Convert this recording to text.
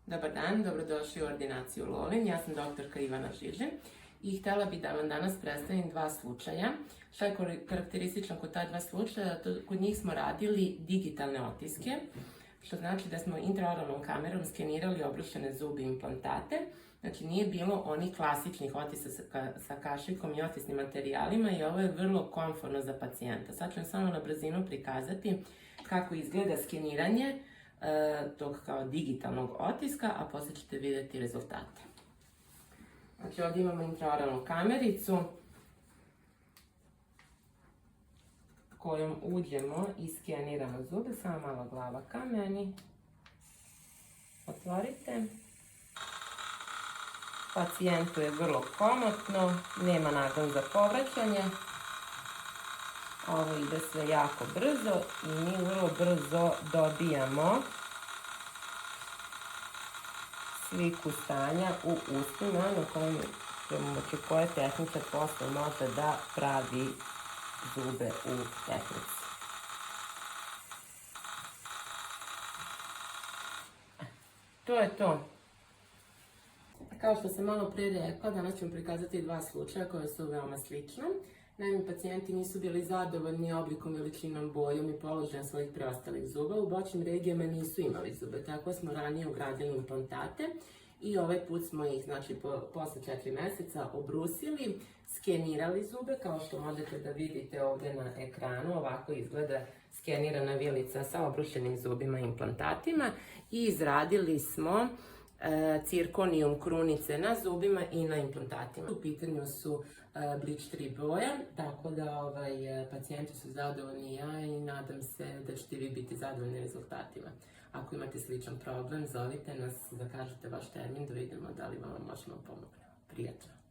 Dobar dan, dobrodošli u ordinaciju Lolin. Ja sam doktorka Ivana Žižin i htjela bih da vam danas predstavim dva slučaja. Šta je karakteristično kod ta dva slučaja? Kod njih smo radili digitalne otiske, što znači da smo intraoralnom kamerom skenirali obrušene zubi i implantate. Znači nije bilo onih klasičnih otisaka sa kašikom i otisnim materijalima i ovo je vrlo komfortno za pacijenta. Sad ću vam samo na brzinu prikazati kako izgleda skeniranje tog kao digitalnog otiska, a poslije ćete vidjeti rezultate. Znači ovdje imamo intraoralnu kamericu kojom uđemo i skeniramo zube, samo malo glava ka meni. Otvorite. Pacijentu je vrlo komotno, nema nagon za povraćanje. Ovo ide sve jako brzo i mi vrlo brzo dobijamo sliku stanja u ustima na pomoću koje tehničar posle može da pravi zube u tehnici. To je to. Kao što sam malo pre rekla, danas ću vam prikazati dva slučaja koja su veoma slična. Naime, pacijenti nisu bili zadovoljni oblikom, veličinom, bojom i položajem svojih preostalih zuba. U bočnim regijama nisu imali zube, tako smo ranije ugradili implantate i ovaj put smo ih, znači, posle 4 meseca obrusili, skenirali zube, kao što možete da vidite ovdje na ekranu. Ovako izgleda skenirana vilica sa obrušenim zubima i implantatima i izradili smo cirkonijum krunice na zubima i na implantatima. U pitanju su Bleach 3 boja, tako da pacijenti su zadovoljni, ja, i nadam se da ćete vi biti zadovoljni rezultatima. Ako imate sličan problem, zovite nas, zakažite vaš termin da vidimo da li vam možemo pomoći. Prijatno!